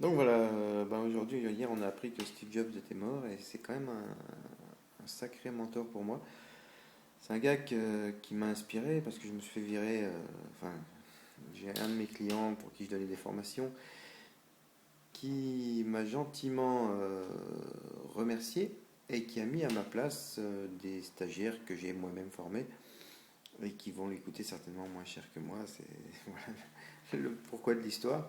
Donc voilà, aujourd'hui, hier, on a appris que Steve Jobs était mort et c'est quand même un sacré mentor pour moi. C'est un gars qui m'a inspiré parce que je me suis fait virer. Enfin, j'ai un de mes clients pour qui je donnais des formations qui m'a gentiment remercié et qui a mis à ma place des stagiaires que j'ai moi-même formés et qui vont lui coûter certainement moins cher que moi. C'est voilà, le pourquoi de l'histoire.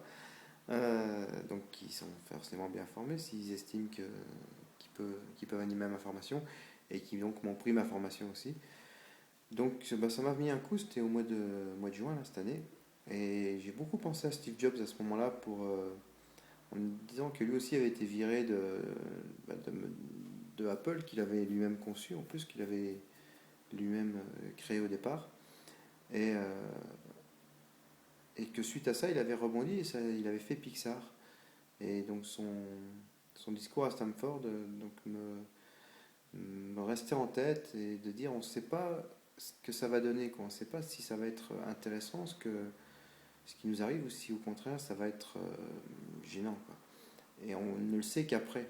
Donc ils sont forcément bien formés s'ils estiment qu'ils peuvent animer ma formation et qui donc m'ont pris ma formation aussi. Donc ça m'a mis un coup, c'était au mois de juin là, cette année. Et j'ai beaucoup pensé à Steve Jobs à ce moment-là en me disant que lui aussi avait été viré bah, de Apple, qu'il avait lui-même conçu en plus, qu'il avait lui-même créé au départ. Et, euh, et que suite à ça, il avait rebondi et il avait fait Pixar. Et donc son discours à Stanford me restait en tête et de dire on ne sait pas ce que ça va donner, quoi. On ne sait pas si ça va être intéressant ce qui nous arrive ou si au contraire ça va être gênant, quoi. Et on ne le sait qu'après.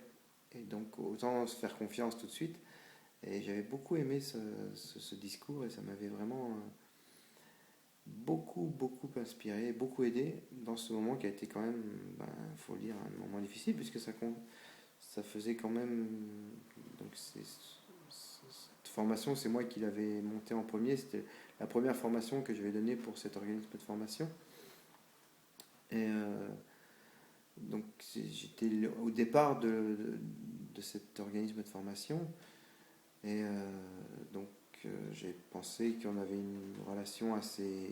Et donc autant se faire confiance tout de suite. Et j'avais beaucoup aimé ce discours et ça m'avait vraiment beaucoup inspiré, beaucoup aidé dans ce moment qui a été quand même, faut le dire, un moment difficile puisque ça faisait quand même. Donc cette formation, c'est moi qui l'avais montée en premier. C'était la première formation que je vais donner pour cet organisme de formation. Et donc j'étais au départ de cet organisme de formation. Et donc j'ai pensé qu'on avait une relation assez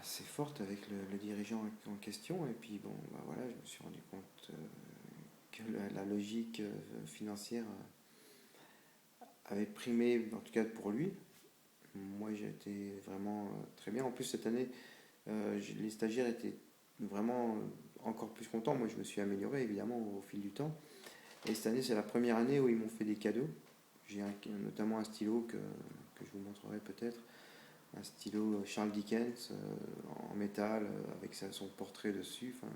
forte avec le dirigeant en question. Et puis bon, voilà, je me suis rendu compte que la logique financière avait primé, en tout cas pour lui. Moi, j'ai été vraiment très bien. En plus, cette année, les stagiaires étaient vraiment encore plus contents. Moi, je me suis amélioré, évidemment, au fil du temps. Et cette année, c'est la première année où ils m'ont fait des cadeaux. J'ai notamment un stylo que je vous montrerai peut-être. Un stylo Charles Dickens en métal avec son portrait dessus. Enfin,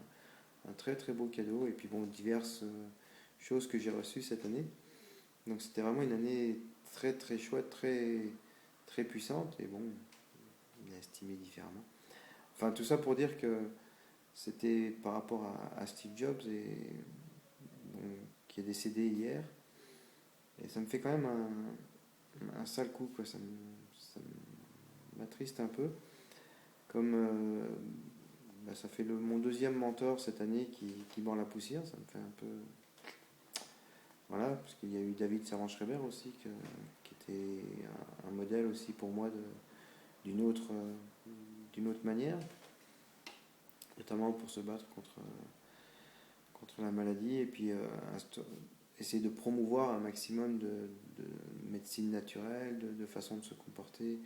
un très très beau cadeau. Et puis bon, diverses choses que j'ai reçues cette année. Donc c'était vraiment une année très très chouette, très puissante. Et bon, il a estimé différemment. Enfin, tout ça pour dire que c'était par rapport à Steve Jobs bon, qui est décédé hier. Et ça me fait quand même un sale coup, quoi. Ça m'attriste un peu. Comme ça fait mon deuxième mentor cette année qui mord la poussière, ça me fait un peu. Voilà, parce qu'il y a eu David Servan-Schreiber aussi, qui était un modèle aussi pour moi d'une autre manière, notamment pour se battre contre la maladie et puis essayer de promouvoir un maximum de médecine naturelle, de façon de se comporter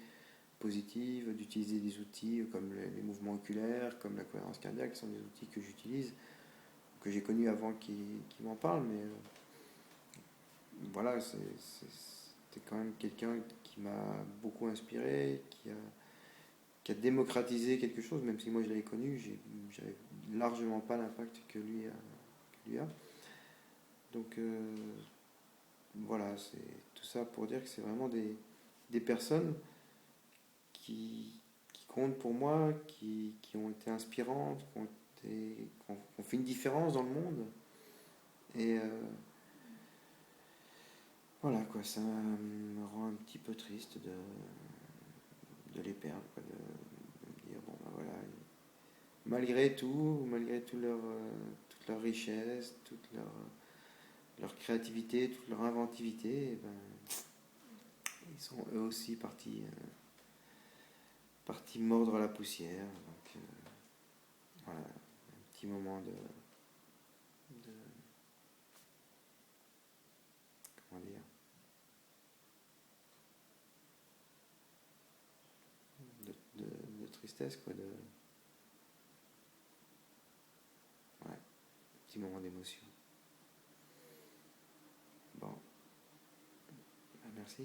positive, d'utiliser des outils comme les mouvements oculaires, comme la cohérence cardiaque, qui sont des outils que j'utilise, que j'ai connus avant qui m'en parlent, mais voilà, c'était quand même quelqu'un qui m'a beaucoup inspiré, qui a démocratisé quelque chose, même si moi je l'avais connu, j'avais largement pas l'impact que lui a. Donc voilà, c'est tout ça pour dire que c'est vraiment des personnes qui comptent pour moi, qui ont été inspirantes, qui ont fait une différence dans le monde. Et voilà, quoi, ça me rend un petit peu triste de les perdre, quoi, de me dire, bon, voilà, malgré toute leur richesse, leur créativité, toute leur inventivité, ils sont eux aussi partis mordre la poussière. Donc voilà, un petit moment de comment dire, de tristesse, quoi, ouais, un petit moment d'émotion. Bon, merci.